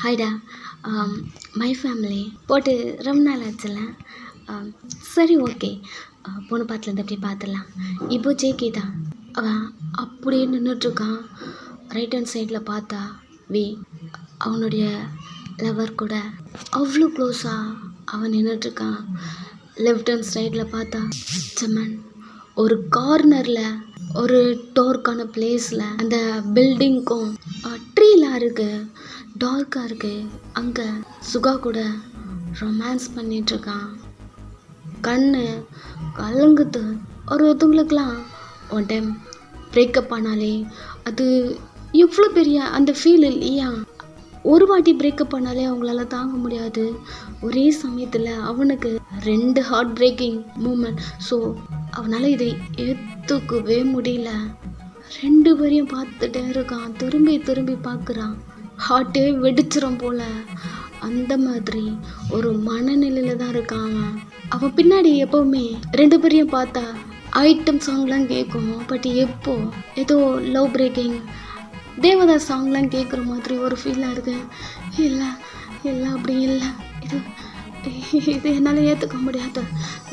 ஹாய்டா. My family போட்டு ரொம்ப நாள் ஆச்சுல்ல. சரி ஓகே, பொண்ணு பார்த்துலேருந்து அப்படியே பார்த்துடலாம். இப்போ ஜேகே தான் அவன் அப்படியே நின்றுட்டுருக்கான். ரைட் ஹேண்ட் சைடில் பார்த்தா வி அவனுடைய லவர் கூட அவ்வளோ க்ளோஸாக அவன் நின்றுட்டுருக்கான். லெஃப்ட் ஹேண்ட் சைடில் பார்த்தா ஜமன் ஒரு கார்னரில் ஒரு டோர்க்கான பிளேஸில் அந்த பில்டிங்க்கும் ட்ரீலாம் இருக்குது, டார்க்காக இருக்குது. அங்கே சுகா கூட ரொமான்ஸ் பண்ணிகிட்ருக்கான். கண்ணு கலங்குது. ஒருத்தவங்களுக்கெலாம் ஒன் டைம் பிரேக்கப் ஆனாலே அது எவ்வளோ பெரிய அந்த ஃபீல் இல்லையா? ஒரு வாட்டி பிரேக்கப் பண்ணாலே அவங்களால தாங்க முடியாது. ஒரே சமயத்தில் அவனுக்கு 2 ஹார்ட் பிரேக்கிங் மூமெண்ட். ஸோ அவனால் இதை ஏற்றுக்கவே முடியல. 2 பேரையும் பார்த்துட்டே இருக்கான். திரும்பி திரும்பி பார்க்குறான். ஹார்ட்டே வெடிச்சிரும் போல. அந்த மாதிரி ஒரு மனநிலையில் தான் இருக்கான் அவன். அவன் பின்னாடி எப்போவுமே 2 பேரையும் பார்த்தா ஐட்டம் சாங்லாம் கேட்கும். பட் எப்போ ஏதோ லவ் பிரேக்கிங் தேவதாஸ் சாங்லாம் கேட்குற மாதிரி ஒரு ஃபீலாக இருக்கு. இல்லை இல்லை அப்படி இல்லை. இது என்னால் ஏற்றுக்க முடியாத.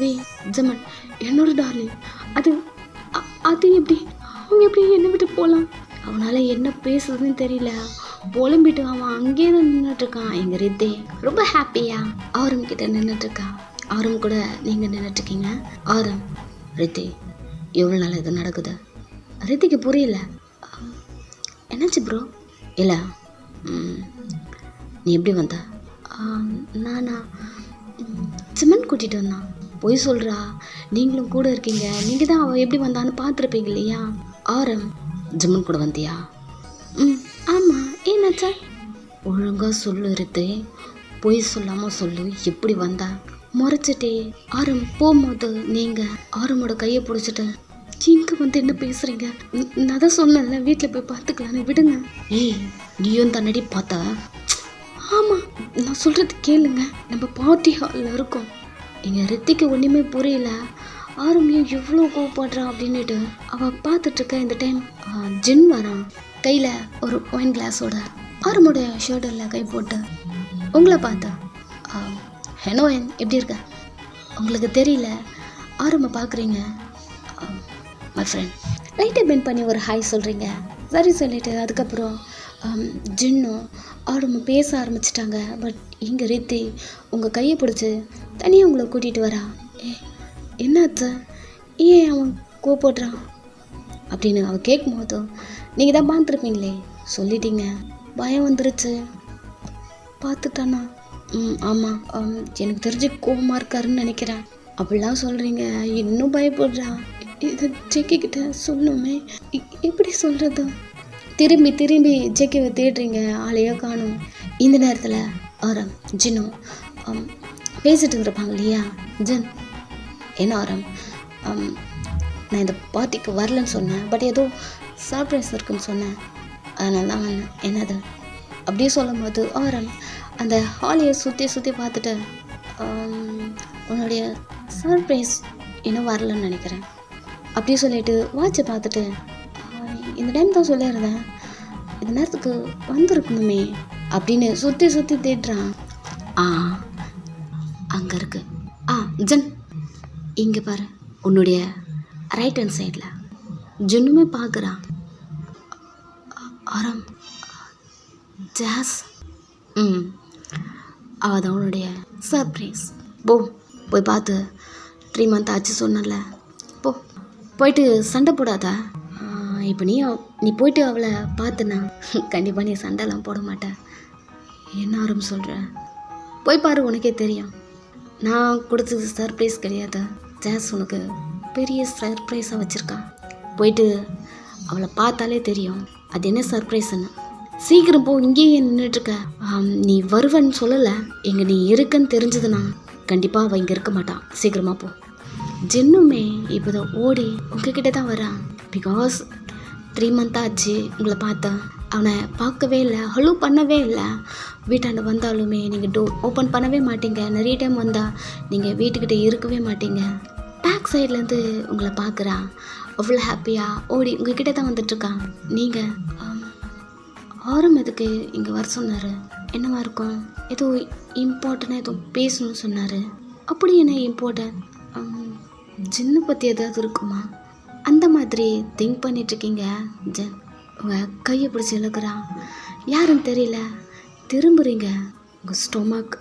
வி ஜமன் என்னோட டார்லிங். அது எப்படி அவங்க எப்படி என்னை விட்டு போகலாம்? அவனால் என்ன பேசுறதுன்னு தெரியல. புலம்பிட்டு அவன் அங்கேயே தான் நின்றுட்டுருக்கான். எங்கள் ரித்தே ரொம்ப ஹாப்பியாக ஆரம் கிட்ட நின்றுட்டுருக்கா. ஆரம் கூட நீங்கள் நின்றுட்டுருக்கீங்க. ஆரம், ரித்தி எவ்வளோ நாள் இது நடக்குது? ரித்திக்கு புரியல. என்னாச்சு ப்ரோ? இல்லை நீ எப்படி வந்த? நானா சிமன் கூட்டிகிட்டு வந்தான். பொய் சொல்கிறா. நீங்களும் கூட இருக்கீங்க. நீங்கள் தான் அவள் எப்படி வந்தான்னு பார்த்துருப்பீங்க இல்லையா? ஆரம், ஜிம்மன் கூட வந்தியா? ஆமாம். ஏன்னாச்சா? ஒழுங்காக சொல்லு ரித்தே. பொய் சொல்லாமல் சொல்லு. எப்படி வந்தா? முறைச்சிட்டே. ஆரம் போகும்போது நீங்கள் ஆரமோட கையை பிடிச்சிட்டு இங்கே வந்து என்ன பேசுகிறீங்க? நான் தான் சொன்னேன்ல வீட்டில் போய் பார்த்துக்கலான்னு விடுங்க. ஏய் நீயும் தன்னடி பார்த்தா? ஆமாம், நான் சொல்கிறது கேளுங்க. நம்ம பார்ட்டி ஹாலில் இருக்கோம். எங்கள் ரித்திக்கு ஒன்றுமே புரியல. ஆரம்பியும் எவ்வளோ கோவப்படுறான் அப்படின்னுட்டு அவள் பார்த்துட்ருக்க. இந்த டைம் ஜின் வரான். கையில் ஒரு ஒயின் கிளாஸோட ஆரமோட ஷர்ட்டில் கை போட்டு உங்களை பார்த்தா ஹெனோயன் எப்படி இருக்க? உங்களுக்கு தெரியல ஆரம்ப பார்க்குறீங்க. மை ஃப்ரெண்ட் லைட்டை பெண்ட் பண்ணி ஒரு ஹாய் சொல்கிறீங்க. சரி சொல்லிவிட்டு அதுக்கப்புறம் ஜின்னும் ஆரம்ப பேச ஆரம்பிச்சிட்டாங்க. பட் இங்கே ரித்தி உங்கள் கையை பிடிச்சி தனியாக உங்களை கூட்டிகிட்டு வரா. என்னாச்சு? ஏன் அவன் கோவப்படுறான் அப்படின்னு அவள் கேட்கும்போது நீங்கள் தான் பார்த்துருப்பீங்களே, சொல்லிட்டீங்க. பயம் வந்துருச்சு. பார்த்துட்டானா? ஆமாம், எனக்கு தெரிஞ்சு கோவமாக இருக்காருன்னு நினைக்கிறேன். அப்படிலாம் சொல்கிறீங்க. இன்னும் பயப்படுறா. இதை ஜெக்கிக்கிட்ட சொல்லணுமே, எப்படி சொல்கிறது? திரும்பி திரும்பி ஜெக்கிவை தேடுறீங்க. ஆளையோ காணும். இந்த நேரத்தில் ஆரம் ஜின்னும் பேசிட்டு இருப்பாங்க இல்லையா? ஜன், என்ன ஆரம், நான் இந்த பார்ட்டிக்கு வரலன்னு சொன்னேன். பட் ஏதோ சர்ப்ரைஸ் இருக்குன்னு சொன்னேன், அதனால தான் வந்தேன். என்னது அப்படியே சொல்லும் போது ஆரம் அந்த ஹாலையை சுற்றி சுற்றி பார்த்துட்டு உன்னுடைய சர்ப்ரைஸ் இன்னும் வரலன்னு நினைக்கிறேன் அப்படியே சொல்லிட்டு வாட்சை பார்த்துட்டு இந்த டைம் தான் சொல்லிடுறேன், இந்த நேரத்துக்கு வந்திருக்கணுமே அப்படின்னு சுற்றி சுற்றி தேடுறான். அங்கே இருக்கு. ஜன் இங்கே பாரு, உன்னுடைய ரைட் ஹேண்ட் சைடில். ஜுன்னுமே பார்க்குறான். ஆரம் ஜாஸ். அவள் தான் உன்னுடைய சர்ப்ரைஸ். போய் பார்த்து 3 மந்த் ஆச்சு சொன்னல. போயிட்டு சண்டை போடாத. இப்போ நீ போயிட்டு அவளை பார்த்துனா கண்டிப்பாக நீ சண்டைலாம் போட மாட்டேன். என்ன ஆரம் சொல்கிற? போய் பாரு, உனக்கே தெரியும். நான் கொடுத்தது சர்ப்ரைஸ் கிடையாது. ஜாஸ் உனக்கு பெரிய சர்ப்ரைஸாக வச்சுருக்கான். போயிட்டு அவளை பார்த்தாலே தெரியும் அது என்ன சர்ப்ரைஸ்ன்னு. சீக்கிரம் போ, இங்கேயே நின்றுட்டுருக்க. நீ வருவன்னு சொல்லலை. எங்கே நீ இருக்குன்னு தெரிஞ்சதுன்னா கண்டிப்பாக அவள் இங்கே இருக்க மாட்டான். சீக்கிரமாக போ. ஜின்னுமே இப்போ தான் ஓடி உங்ககிட்ட தான் வரான். பிகாஸ் 3 மந்த் ஆச்சு உங்களை பார்த்தா. அவனை பார்க்கவே இல்லை, ஹலோ பண்ணவே இல்லை. வீட்டாண்ட வந்தாலுமே நீங்கள் டோர் ஓப்பன் பண்ணவே மாட்டீங்க. நிறைய டைம் வந்தால் நீங்கள் வீட்டுக்கிட்ட இருக்கவே மாட்டீங்க. பேக் சைட்லேருந்து உங்களை பார்க்குறான். அவ்வளோ ஹாப்பியாக ஓடி உங்ககிட்ட தான் வந்துட்டுருக்கான். நீங்கள் ஆரம் எதுக்கு இங்கே வர சொன்னார்? என்னவா இருக்கும்? ஏதோ இம்பார்ட்டண்ட்டாக ஏதோ பேசணும்னு சொன்னார். அப்படி என்ன இம்பார்ட்டன்ட்? ஜின்னை பற்றி ஏதாவது இருக்குமா? அந்த மாதிரி திங்க் பண்ணிகிட்ருக்கீங்க ஜென். உங்கள் கையை பிடிச்சி இழுக்கிறான். யாருன்னு தெரியல. திரும்புகிறீங்க. உங்கள் ஸ்டொமக்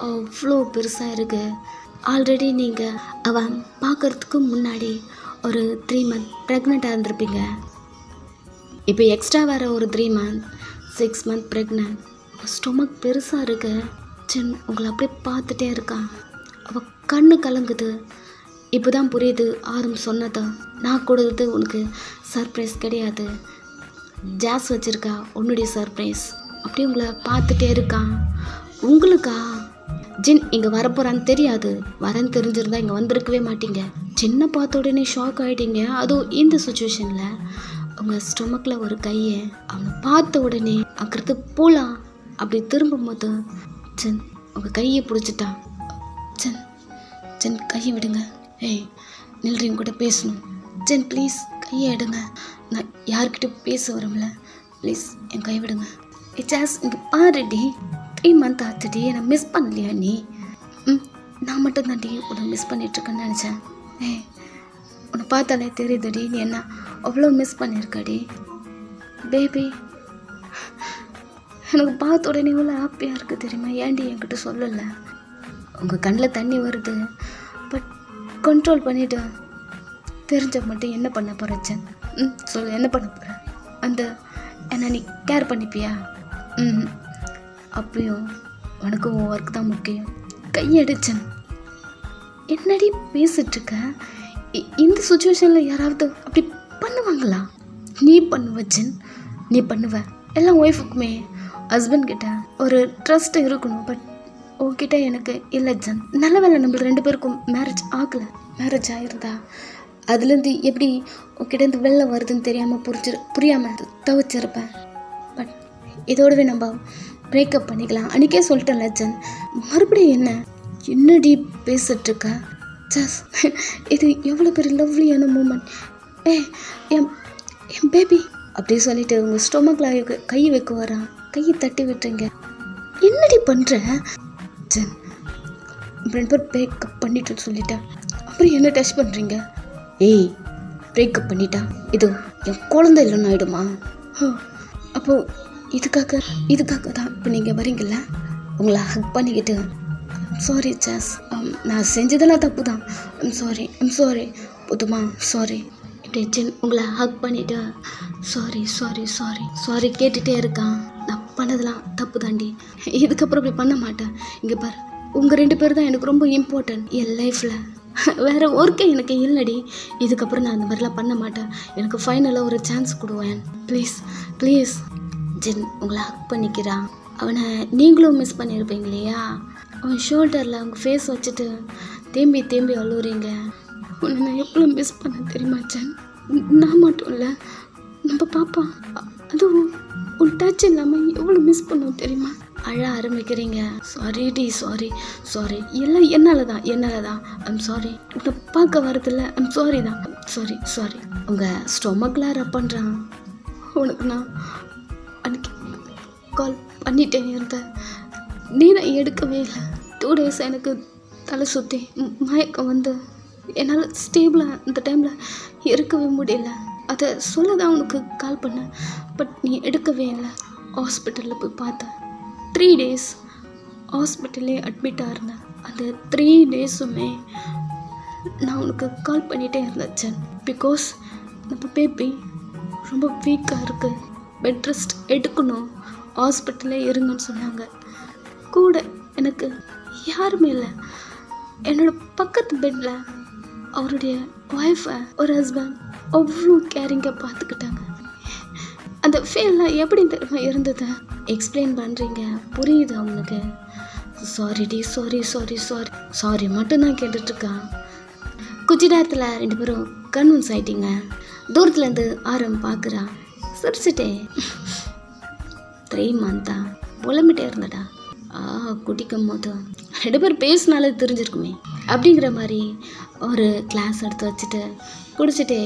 அவ்வளோ பெருசாக இருக்குது. ஆல்ரெடி நீங்கள் அவன் பார்க்குறதுக்கு முன்னாடி ஒரு 3 month ப்ரெக்னெண்ட்டாக இருந்திருப்பீங்க. இப்போ எக்ஸ்ட்ரா வேறு ஒரு 3 month 6 month ப்ரெக்னென்ட். ஸ்டொமக் பெருசாக இருக்கு. ஜென் உங்களை அப்படியே பார்த்துட்டே இருக்கான். அவள் கண்ணு கலங்குது. இப்போ தான் புரியுது ஆரம் சொன்னதா. நான் கொடுத்தது உனக்கு சர்ப்ரைஸ் கிடையாது, ஜாஸ் வச்சுருக்கா உன்னுடைய சர்ப்ரைஸ். அப்படியே உங்களை பார்த்துட்டே இருக்கான். உங்களுக்கா? ஜின் இங்கே வரப்போகிறான்னு தெரியாது. வரேன்னு தெரிஞ்சிருந்தா இங்கே வந்திருக்கவே மாட்டீங்க. சின்ன பார்த்த உடனே ஷாக் ஆகிட்டீங்க. அதுவும் இந்த சுச்சுவேஷனில். உங்கள் ஸ்டொமக்கில் ஒரு கையை அவனை பார்த்த உடனே அங்கிறது போகலாம். அப்படி திரும்பும் போது ஜென் உங்கள் கையை பிடிச்சிட்டான். ஜென் ஜென் கையை விடுங்க. ஏய் நில்றீங்க கூட பேசணும். ஜென் ப்ளீஸ் கையை எடுங்க. நான் யார்கிட்ட பேச வரல. ப்ளீஸ் என் கை விடுங்க. ஜாஸ் இங்கே பாருடி, 3 month ஆச்சுடி. என்னை மிஸ் பண்ணலையா நீ? நான் மட்டும் தான்டி உன்னை மிஸ் பண்ணிகிட்ருக்கேன்னு நினச்சேன். ஏய் உன்னை பார்த்தாலே தெரியுதுடி நீ என்ன அவ்வளோ மிஸ் பண்ணியிருக்கடி பேபி. எனக்கு பார்த்த உடனே இவ்வளோ ஹாப்பியாக இருக்குது தெரியுமா? ஏன்டி என்கிட்ட சொல்லலை? உங்கள் கண்ணில் தண்ணி வருது, பட் கண்ட்ரோல் பண்ணிவிட்டு தெரிஞ்ச மட்டும் என்ன பண்ண போகிறேன்? சொல்லு, என்ன பண்ண போகிறேன்? அந்த என்ன நீ கேர் பண்ணிப்பியா? அப்பயும் உனக்கு உன் ஒர்க் தான் முக்கியம். கையடிச்சேன். என்னடி பேசிகிட்ருக்க? இந்த சுச்சுவேஷனில் யாராவது அப்படி பண்ணுவாங்களா? நீ பண்ணுவ ஜென், நீ பண்ணுவ. எல்லாம் ஒய்ஃபுக்குமே ஹஸ்பண்ட் கிட்ட ஒரு ட்ரஸ்ட் இருக்கணும். பட் உன்கிட்ட எனக்கு இல்லை ஜென். நல்ல வேலை நம்மளுக்கு 2 பேருக்கும் மேரேஜ் ஆகலை. மேரேஜ் ஆகிருந்தா அதுலேருந்து எப்படி உன்கிட்டேருந்து வெளில வருதுன்னு தெரியாமல் புரியாமல் தவிச்சிருப்பேன். பட் இதோடவே நம்ம பிரேக்கப் பண்ணிக்கலாம். அன்றைக்கே சொல்லிட்டேன்ல ஜென். மறுபடியும் என்னடி பேசிகிட்ருக்க? ஜஸ் இது எவ்வளோ பெரிய லவ்லியான மூமெண்ட். என் பேபி அப்படி சொல்லிட்டு உங்கள் ஸ்டொமக்கில் கை வைக்க வரான். கையை தட்டி விட்டுறீங்க. என்னடி பண்ணுற ஜென்? 2 பேர் பிரேக்கப் பண்ணிட்டு சொல்லிட்டேன், அப்புறம் என்ன டச் பண்ணுறீங்க? ஏய் பிரேக்கப் பண்ணிட்டா இது என் குழந்தை இல்லைன்னு ஆகிடுமா? அப்போது இதுக்காக தான் இப்போ நீங்கள் வரீங்கள? உங்களை ஹக் பண்ணிக்கிட்டு சாரி ஜாஸ், நான் செஞ்சதெல்லாம் தப்பு தான், ஐம் சாரி புதுமா, சாரி இப்படி ஜென் உங்களை ஹக் பண்ணிவிட்டு சாரி கேட்டுகிட்டே இருக்கான். நான் பண்ணதெல்லாம் தப்பு தாண்டி, இதுக்கப்புறம் இப்படி பண்ண மாட்டேன். இங்கே பாரு, உங்கள் 2 பேர் தான் எனக்கு ரொம்ப இம்பார்ட்டன்ட் என் லைஃப்பில். வேறு ஒர்க்கே எனக்கு இல்லடி. இதுக்கப்புறம் நான் அந்த மாதிரிலாம் பண்ண மாட்டேன். எனக்கு ஃபைனலாக ஒரு சான்ஸ் கொடுவேன். ப்ளீஸ் ஜென் உங்களை ஹக் பண்ணிக்கிறான். அவனை நீங்களும் மிஸ் பண்ணியிருப்பீங்க இல்லையா? அவன் ஷோல்டரில் அவங்க ஃபேஸ் வச்சுட்டு தேம்பி அழுவுறீங்க. உன்னை நான் எவ்வளோ மிஸ் பண்ண தெரியுமா ஜென்? நான் மட்டும் இல்லை, நம்ம பாப்பா, அதுவும் உன் டச் இல்லாமல் எவ்வளோ மிஸ் பண்ணுவோம் தெரியுமா? அழ ஆரம்பிக்கிறீங்க. சாரி எல்லாம் என்னால் தான் ஐம் சாரி. உன்னை பார்க்க வரதில்ல, ஐம் சாரி தான். சாரி உங்கள் ஸ்டொமக்கில் ரப் பண்ணுறான். உனக்கு நான் அன்றைக்கி கால் பண்ணிட்டே இருந்தேன், நீ நான் எடுக்கவே இல்லை. 2 days எனக்கு தலை சுற்றி மயக்கம் வந்து என்னால் ஸ்டேபிளாக அந்த டைமில் இருக்கவே முடியல. அதை சொல்ல தான் உனக்கு கால் பண்ணேன், பட் நீ எடுக்கவே இல்லை. ஹாஸ்பிட்டலில் போய் பார்த்தேன். 3 days ஹாஸ்பிட்டல்லே அட்மிட்டாக இருந்தேன். அந்த 3 daysமே நான் உனக்கு கால் பண்ணிகிட்டே இருந்தேன். பிகாஸ் நம்ம பேபி ரொம்ப வீக்காக இருக்குது, பெட் ரெஸ்ட் எடுக்கணும், ஹாஸ்பிட்டலே இருங்கன்னு சொன்னாங்க. கூட எனக்கு யாருமே இல்லை. என்னோட பக்கத்து பெட்டில் அவருடைய ஒய்ஃபை ஒரு ஹஸ்பண்ட் அவ்வளோ கேரிங்காக பார்த்துக்கிட்டாங்க. அந்த ஃபீல்லாம் எப்படி தெரியுமா இருந்தது? எக்ஸ்பிளைன் பண்ணுறீங்க, புரியுது அவனுக்கு. சாரிடி, சாரி மட்டும்தான் கேட்டுட்ருக்கான். கொஞ்ச நேரத்தில் 2 பேரும் கன்வின்ஸ் ஆகிட்டீங்க. தூரத்துலேருந்து ஆரம் பார்க்குறா, சிரிச்சிட்டே 3 month புலம்பிட்டே இருந்தடா. குடிக்கும் போது 2 பேர் பேசினாலே தெரிஞ்சிருக்குமே அப்படிங்கிற மாதிரி ஒரு கிளாஸ் எடுத்து வச்சுட்டு குடிச்சிட்டே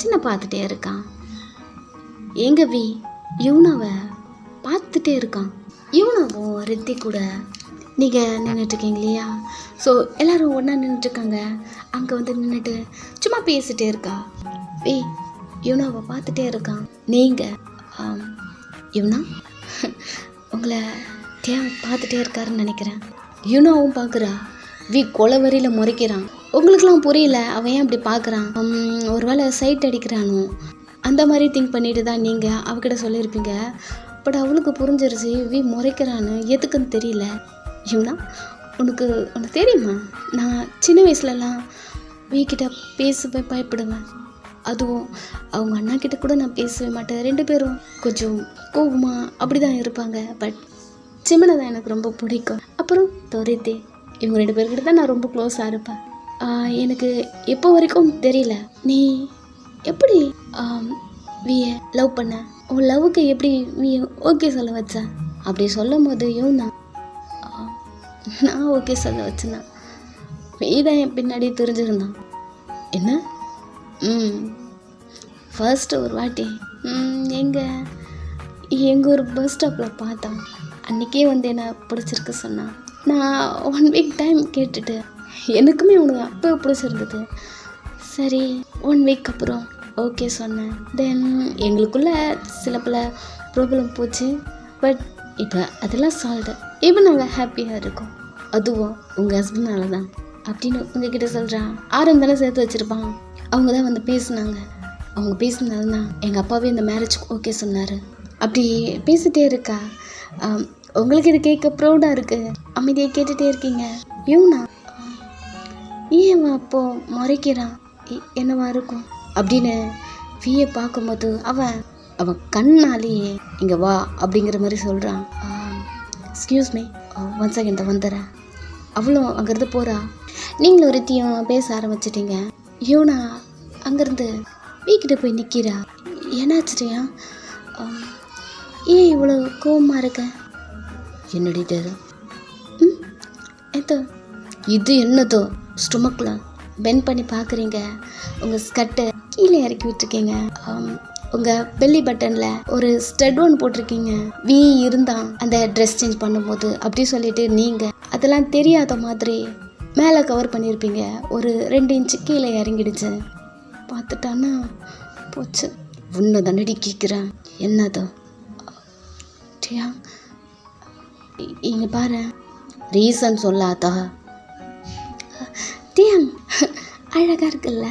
சின்ன பார்த்துட்டே இருக்கான். எங்க வி யூனாவை பார்த்துட்டே இருக்கான். இவனும் ரித்தி கூட நீங்கள் நின்றுட்டுருக்கீங்க இல்லையா? ஸோ எல்லோரும் ஒன்றா நின்றுட்டுருக்காங்க. அங்கே வந்து நின்றுட்டு சும்மா பேசிகிட்டே இருக்கா. இவனை பார்த்துட்டே இருக்கான். நீங்கள் இவனா உங்களை பார்த்துட்டே இருக்காருன்னு நினைக்கிறேன். இவனாவும் பார்க்குறா. கொலவரியில் முறைக்கிறான். உங்களுக்கெல்லாம் புரியல அவன் ஏன் அப்படி பார்க்குறான். ஒரு வேளை சைட் அடிக்கிறானோ அந்த மாதிரி திங்க் பண்ணிட்டு தான் நீங்கள் அவகிட்ட சொல்லியிருப்பீங்க. பட் அவளுக்கு புரிஞ்சிருச்சு முறைக்கிறான்னு. எதுக்குன்னு தெரியல. இவனா உனக்கு தெரியுமா, நான் சின்ன வயசுலலாம் கிட்ட பேசவே பயப்படுவேன். அதுவும் அவங்க அண்ணா கிட்ட கூட நான் பேசவே மாட்டேன். 2 பேரும் கொஞ்சம் கோபமாக அப்படி தான் இருப்பாங்க. பட் சிம்மனை தான் எனக்கு ரொம்ப பிடிக்கும். அப்புறம் தோரித்தே, இவங்க 2 பேர்கிட்ட தான் நான் ரொம்ப க்ளோஸாக இருப்பேன். எனக்கு எப்போ வரைக்கும் தெரியல நீ எப்படி வியை லவ் பண்ண, உன் லவ்வுக்கு எப்படி நீ ஓகே சொல்ல வச்ச. அப்படி சொல்லும் போது நான் ஓகே சொல்ல வச்சேன்னா தான் என் பின்னாடி தெரிஞ்சிருந்தான். என்ன? ஃபர்ஸ்ட்டு ஒரு வாட்டி எங்கள் ஒரு பஸ் ஸ்டாப்பில் பார்த்தான். அன்றைக்கே வந்து என்னை பிடிச்சிருக்கு சொன்னான். நான் 1 வீக் டைம் கேட்டுட்டு எனக்குமே அவனுக்கு அப்போ பிடிச்சிருந்தது. சரி 1 வீக் அப்புறம் ஓகே சொன்னேன். தென் எங்களுக்குள்ளே சில பல ப்ராப்ளம் போச்சு. பட் இப்போ அதெல்லாம் சால்வ்டு. இப்போ நாங்கள் ஹாப்பியாக இருக்கோம். அதுவும் உங்கள் ஹஸ்பண்ட்னால தான் அப்படின்னு உங்ககிட்ட சொல்கிறான். ஆரம் தானே சேர்த்து வச்சுருப்பான். அவங்க தான் வந்து பேசுனாங்க. அவங்க பேசினால தான் எங்கள் அப்பாவே இந்த மேரேஜ்க்கு ஓகே சொன்னார். அப்படி பேசிகிட்டே இருக்கா. உங்களுக்கு இது கேட்க ப்ரௌடாக இருக்குது. அமைதியாக கேட்டுகிட்டே இருக்கீங்க. இவனா ஏன் அப்போது முறைக்கிறான் என்னவா இருக்கும் அப்படின்னு வியை பார்க்கும்போது அவன் கண்ணாலேயே இங்கே வா அப்படிங்கிற மாதிரி சொல்கிறான். எக்ஸ்கியூஸ் மீ, 1 செகண்ட் வந்துடுறேன். அவளும் அங்கேருந்து போகிறா. நீங்களும் ரித்தியும் பேச ஆரம்பிச்சிட்டிங்க. யோனா அங்கேருந்து வீக்கிட்ட போய் நிற்கிறா. என்னாச்சுட்டியா? ஏன் இவ்வளோ கோவமாக இருக்க? என்னடி இது என்னதோ ஸ்டொமக்கில் பெண்ட் பண்ணி பார்க்குறீங்க. உங்கள் ஸ்கர்ட்டை கீழே இறக்கி விட்டுருக்கீங்க. உங்கள் பெல்லி பட்டனில் ஒரு ஸ்டட் ஒன்று போட்டிருக்கீங்க. இருந்தான் அந்த ட்ரெஸ் சேஞ்ச் பண்ணும்போது அப்படி சொல்லிட்டு நீங்கள் அதெல்லாம் தெரியாத மாதிரி மேலே கவர் பண்ணியிருப்பீங்க. ஒரு 2 இன்ச்சு கீழே இறங்கிடுச்சு. பார்த்துட்டான்னா போச்சு. உன்னை தானடி கேட்குறேன். என்னதோ டியா இங்கே பாரு, ரீசன் சொல்லாதா? டியாங் அழகாக இருக்குல்ல.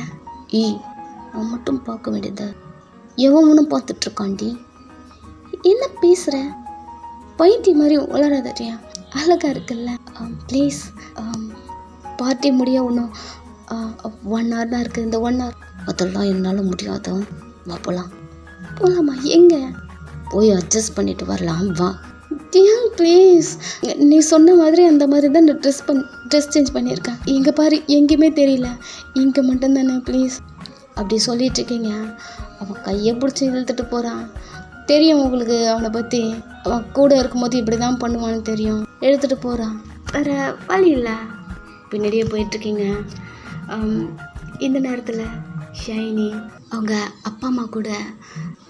நான் மட்டும் பார்க்க வேண்டியது எவனும் பார்த்துட்ருக்காண்டி. என்ன பேசுகிற? பைத்திய மாதிரி உளராத டியா. அழகாக இருக்குல்ல. ப்ளீஸ் பார்ட்டி முடிய இன்னும் 1 hour தான் இருக்குது. இந்த 1 hour அதெல்லாம் என்னால் முடியாதோ. வா போகலாமா? எங்கே போய் அட்ஜஸ்ட் பண்ணிட்டு வரலாம். வா டியா ப்ளீஸ். நீ சொன்ன மாதிரி அந்த மாதிரி தான் இந்த ட்ரெஸ் சேஞ்ச் பண்ணியிருக்கேன். இங்கே பாரு, எங்கேயுமே தெரியல, இங்கே மட்டும்தானே. ப்ளீஸ் அப்படி சொல்லிட்டு இருக்கீங்க. அவன் கையை பிடிச்சி இழுத்துட்டு போகிறான். தெரியும் உங்களுக்கு அவனை பற்றி. அவன் கூட இருக்கும்போது இப்படி தான் பண்ணுவான்னு தெரியும். எடுத்துகிட்டு போகிறான். வேறு வழி இல்லை. பின்னாடியே போயிட்டுருக்கீங்க. இந்த நேரத்தில் ஷைனி அவங்க அப்பா அம்மா கூட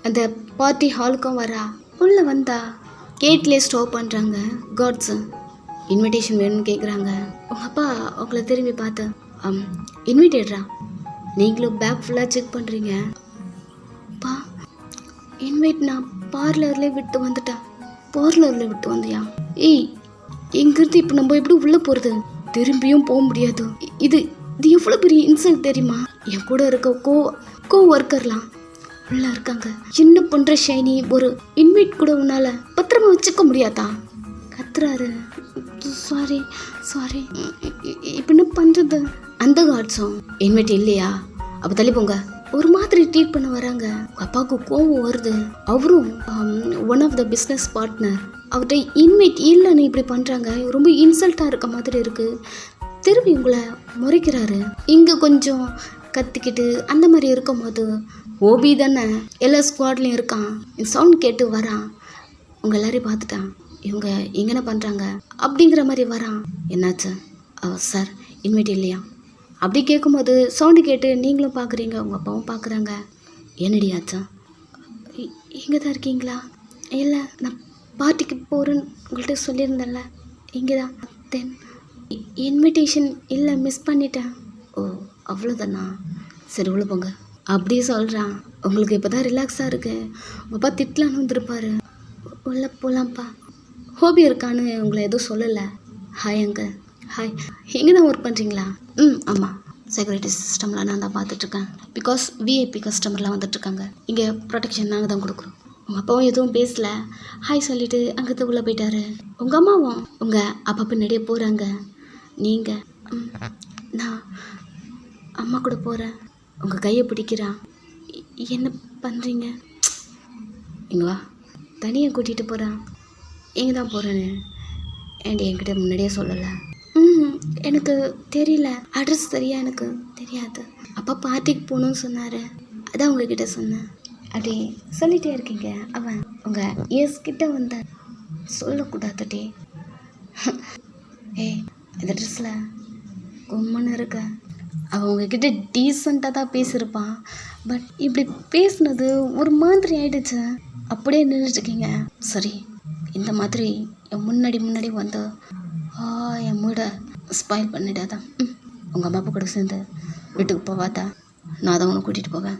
அந்த பார்ட்டி ஹாலுக்கும் வரா. உள்ளே வந்தா கேட்லேயே ஸ்டாப் பண்ணுறாங்க காட்ஸு. இன்விடேஷன் வேணும்னு கேட்குறாங்க. உங்கள் அப்பா அவங்கள திரும்பி பார்த்து இன்விடேட்ரா, நீங்களும் பேக் ஃபுல்லாக செக் பண்ணுறீங்க. அப்பா இன்வைட் நான் பார்லரில் விட்டு வந்துட்டேன். பார்லரில் விட்டு வந்தியா? எங்கிறது இப்போ நம்ம எப்படி உள்ளே போகிறது? திரும்பியும் போக முடியாது. இது எவ்வளோ பெரிய இன்சல்ட் தெரியுமா? என் கூட இருக்க கோ ஒர்க்கர்லாம் உள்ளே இருக்காங்க. என்ன பண்ணுற ஷைனி? ஒரு இன்வைட் கூட உன்னால் பத்திரமா வச்சுக்க முடியாதா? கத்துறாரு. சாரி இப்போ என்ன பண்ணுறது? அந்த காட்ஸும் இன்வைட் இல்லையா? அப்போ தள்ளி போங்க. ஒரு மாதிரி ட்ரீட் பண்ண வராங்க. அப்பாவுக்கு கோவம் வருது. அவரும் one of the business partner. அவர்கிட்ட இன்வைட் இல்லைன்னு இப்படி பண்ணுறாங்க. ரொம்ப இன்சல்ட்டாக இருக்க மாதிரி இருக்குது. திரும்பி உங்களை முறைக்கிறாரு. இங்கே கொஞ்சம் கத்திக்கிட்டு அந்த மாதிரி இருக்கும் போது ஓபி தானே எல்லா ஸ்குவாட்லேயும் இருக்கான். சவுண்ட் கேட்டு வரான். உங்கள் எல்லாரையும் பார்த்துட்டான். இவங்க எங்கன்னா பண்ணுறாங்க அப்படிங்கிற மாதிரி வரான். என்னாச்சு? சார் இன்வைட் இல்லையா? அப்படி கேட்கும்போது சவுண்டு கேட்டு நீங்களும் பார்க்குறீங்க, உங்கள் அப்பாவும் பார்க்குறாங்க. என்னடி ஆச்சா? இங்கே தான் இருக்கீங்களா? இல்லை நான் பார்ட்டிக்கு போகிறேன்னு உங்கள்கிட்ட சொல்லியிருந்தேன்ல, இங்கே தான். தென் இன்விடேஷன் இல்லை, மிஸ் பண்ணிட்டேன். ஓ அவ்வளோதானா, சரி உள்ள போங்க. அப்படியே சொல்கிறான். உங்களுக்கு இப்போ தான் ரிலாக்ஸாக இருக்கு, உங்கள் அப்பா திட்டலான்னு வந்துருப்பாரு. உள்ளே போகலாம்ப்பா. ஹோபி இருக்கான்னு உங்களை எதுவும் சொல்லலை. Hi uncle. ஹாய், எங்கே தான் ஒர்க் பண்ணுறீங்களா? ஆமாம், செக்யூரிட்டி சிஸ்டமில் நான் தான் பார்த்துட்ருக்கேன். பிகாஸ் விஐபி கஸ்டமர்லாம் வந்துட்டுருக்காங்க, இங்கே ப்ரொடெக்ஷன் நாங்கள் தான் கொடுக்குறோம். உங்கள் அப்பாவும் எதுவும் பேசலை, ஹாய் சொல்லிவிட்டு அங்கே உள்ளே போயிட்டாரு. உங்கள் அம்மாவும் உங்கள் அப்பா பின்னாடியே போகிறாங்க. நீங்கள்? நான் அம்மா கூட போகிறேன். உங்கள் கையை பிடிக்கிறான். என்ன பண்ணுறீங்க? இங்கே வா. தனியாக கூட்டிகிட்டு போகிறான். எங்கே தான் போகிறேன்னு என்கிட்ட முன்னாடியே சொல்லலை. எனக்கு தெரியல, அட்ரஸ் சரியா எனக்கு தெரியாது. அப்பா பார்ட்டிக்கு போகணுன்னு சொன்னார், அதான் உங்ககிட்ட சொன்னேன். அப்படி சொல்லிகிட்டே இருக்கீங்க. அவன் உங்கள் கிட்ட வந்த சொல்லக்கூடாதுட்டே. ஏய், இந்த ட்ரெஸ்ஸில் கும்மன்னு இருக்க. அவன் உங்ககிட்ட டீசெண்டாக தான் பேசியிருப்பான். பட் இப்படி பேசுனது ஒரு மாதிரி ஆயிடுச்சு. அப்படியே நின்றுட்டுருக்கீங்க. சரி, இந்த மாதிரி என் முன்னாடி வந்து என் மூட ஸ்பாயில் பண்ணிடாதான். உங்கள் அம்மா அப்பா கூட சேர்ந்து வீட்டுக்கு போவாதா? நான் தான் உன்னை கூட்டிகிட்டு போவேன்.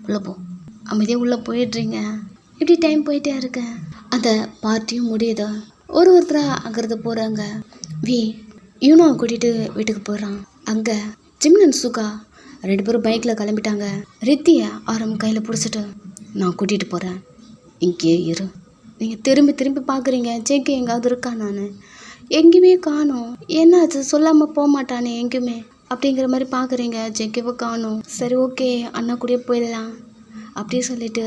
உள்ளே போ. அமைதியாக உள்ளே போயிடுறீங்க. இப்படி டைம் போயிட்டே இருக்கேன். அந்த பார்ட்டியும் முடியுது. ஒருத்தராக அங்கிறது போகிறாங்க. யூனோவை கூட்டிகிட்டு வீட்டுக்கு போகிறான். அங்கே ஜிம்னன் சுகா 2 பேரும் பைக்கில் கிளம்பிட்டாங்க. ரித்தியை ஆரம் கையில் பிடிச்சிட்டு, நான் கூட்டிகிட்டு போகிறேன், இங்கே இரு. நீங்கள் திரும்பி பார்க்குறீங்க, ஜேகே எங்காவது இருக்கா? நான் எங்கேயுமே காணோம். என்னாச்சு, சொல்லாமல் போக மாட்டானே எங்கேயுமே அப்படிங்கிற மாதிரி பார்க்குறீங்க. ஜேகேவை காணோம். சரி ஓகே, அண்ணா கூடயே போயிடலாம் அப்படியே சொல்லிட்டு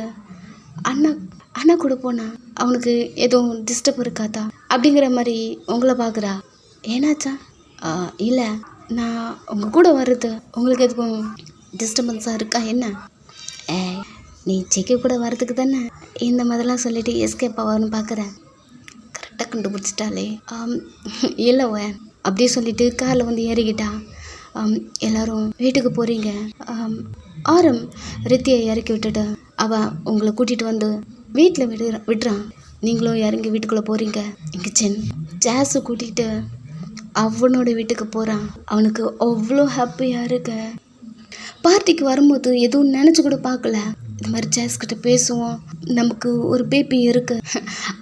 அண்ணா கூட போனா அவனுக்கு எதுவும் டிஸ்டர்ப் இருக்காதா அப்படிங்கிற மாதிரி உங்களை பார்க்குறா. ஏன்னாச்சா? இல்லை, நான் உங்கள் கூட வர்றது உங்களுக்கு எதுவும் டிஸ்டர்பன்ஸாக இருக்கா என்ன? நீ ஜேகே கூட வர்றதுக்கு தானே இந்த மாதிரிலாம் சொல்லிட்டு எஸ்கேப் ஆவான்னு பார்க்குறேன். கரெக்டாக கண்டுபிடிச்சிட்டாலே. இல்லை அப்படியே சொல்லிட்டு காரில் வந்து ஏறிக்கிட்டான். எல்லோரும் வீட்டுக்கு போகிறீங்க. ஆரம் ரித்தியை இறக்கி விட்டுட்டு அவன் உங்களை கூட்டிகிட்டு வந்து வீட்டில் விடுறான். நீங்களும் இறங்கி வீட்டுக்குள்ளே போகிறீங்க. இங்கே ஜாஸை கூட்டிகிட்டு அவனோட வீட்டுக்கு போகிறான். அவனுக்கு அவ்வளோ ஹாப்பியாக இருக்க. பார்ட்டிக்கு வரும்போது எதுவும் நினச்சி கூட பார்க்கல. இந்த மாதிரி ஜாஸ்கிட்ட பேசுவோம், நமக்கு ஒரு பேபி இருக்கு,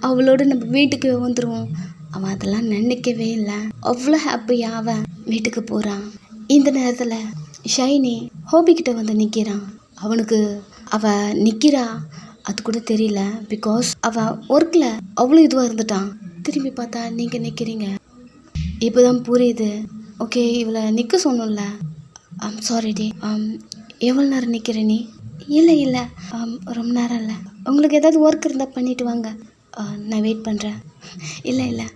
அவளோட நம்ம வீட்டுக்கு வந்துடுவோம். அவன் அதெல்லாம் நினைக்கவே இல்லை. அவ்வளோ ஹாப்பியாக அவன் வீட்டுக்கு போகிறான். இந்த நேரத்தில் ஷைனி ஹோபிக்கிட்ட வந்து நிற்கிறான். அவனுக்கு அவள் நிற்கிறா அது கூட தெரியல. பிகாஸ் அவள் ஒர்க்கில் அவ்வளோ இதுவாக இருந்துட்டான். திரும்பி பார்த்தா நீங்கள் நிற்கிறீங்க. இப்போ தான் புரியுது. ஓகே, இவளை நிற்க சொன்னோம்ல. சாரி டி. எவ்வளோ நேரம் நிற்கிற நீ? இல்லை ரொம்ப நேரம் இல்லை. உங்களுக்கு ஏதாவது ஒர்க் இருந்தால் பண்ணிட்டு வாங்க, நான் வெயிட் பண்ணுறேன். இல்லை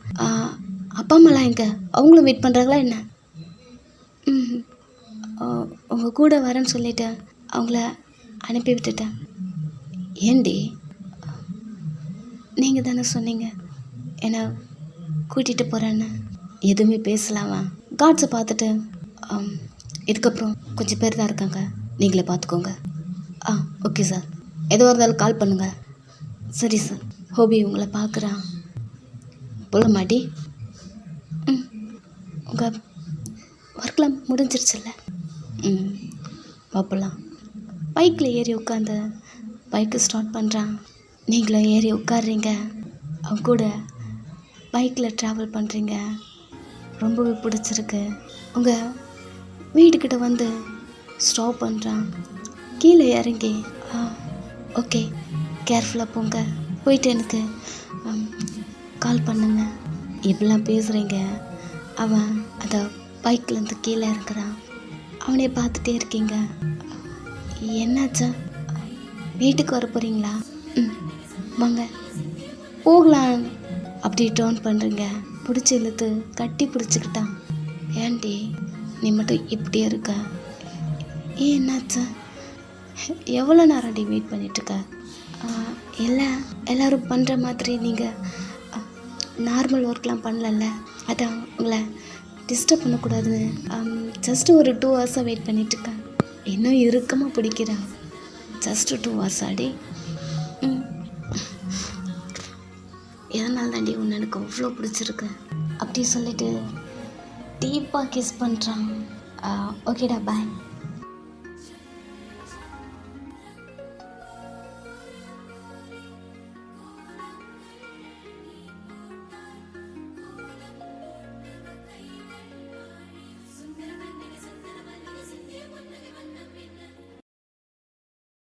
அப்பா அம்மாலாம் எங்கே? அவங்களும் வெயிட் பண்ணுறாங்களா என்ன? உங்கள் கூட வரேன்னு சொல்லிவிட்டு அவங்கள அனுப்பி விட்டுட்டேன். ஏண்டி? நீங்கள் தானே சொன்னீங்க என்னை கூட்டிகிட்டு போகிறேன்னு. எதுவுமே பேசலாமா? காட்ஸை பார்த்துட்டு இதுக்கப்புறம் கொஞ்சம் பேர் தான் இருக்காங்க, நீங்களே பார்த்துக்கோங்க. ஓகே சார், எதுவாக இருந்தாலும் கால் பண்ணுங்கள். சரி சார். ஹோபி உங்களை பார்க்குறான். போல மாட்டி. உங்கள் ஒர்க்லாம் முடிஞ்சிருச்சுல்ல? பார்ப்பலாம். பைக்கில் ஏறி உட்காந்து பைக்கு ஸ்டார்ட் பண்ணுறான். நீங்களும் ஏறி உட்காடுறீங்க. அவங்க கூட பைக்கில் ட்ராவல் பண்ணுறீங்க. ரொம்பவே பிடிச்சிருக்கு. உங்கள் வீட்டுக்கிட்ட வந்து ஸ்டாப் பண்ணுறான். கீழே இறங்கி ஓகே கேர்ஃபுல்லாக போங்க, போயிட்டு எனக்கு கால் பண்ணுங்க. இப்படிலாம் பேசுகிறீங்க. அவன் அந்த பைக்லேருந்து கீழே இறங்குறான். அவனே பார்த்துட்டே இருக்கீங்க. என்னாச்சா? வீட்டுக்கு வர போகிறீங்களா? வாங்க போகலாம். அப்படி டர்ன் பண்ணுறீங்க. பிடிச்சி இழுத்து கட்டி பிடிச்சிக்கிட்டான். ஏன்டி நீ மட்டும் இப்படியே இருக்க? என்னாச்சா? எவ்வளோ நேரம் டி வெயிட் பண்ணிகிட்ருக்க? இல்லை, எல்லோரும் பண்ணுற மாதிரி நீங்கள் நார்மல் ஒர்க்லாம் பண்ணலல்ல, அதான் உங்களை டிஸ்டர்ப் பண்ணக்கூடாதுன்னு ஜஸ்ட்டு ஒரு 2 ஹவர்ஸாக வெயிட் பண்ணிகிட்ருக்கேன். இன்னும் இறுக்கமாக பிடிக்கிறேன். ஜஸ்ட்டு 2 ஹவர்ஸ் ஆடி. எதனா அதனால தாண்டி உன்னை எனக்கு அவ்வளோ பிடிச்சிருக்கு அப்படி சொல்லிட்டு டீப்பாக கிஸ் பண்ணுறான். ஓகேடா பாய்.